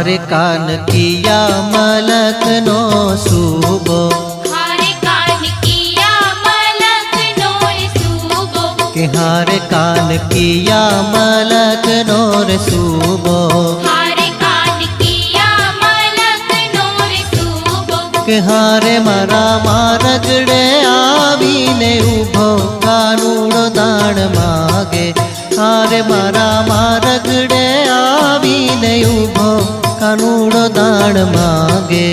हारे कान किया मलक नो सूबो, हारे कान किया मलक नोर सूबो, कि हारे कान किया मलक नोर सूबो, हारे कान किया मलक नोर सूबो, कि हारे मरा मारगड़े आवीने उभो कानूड़ो दान मागे, हारे मरा मारगड़े आवीने उभो कानूड़ो दान मागे।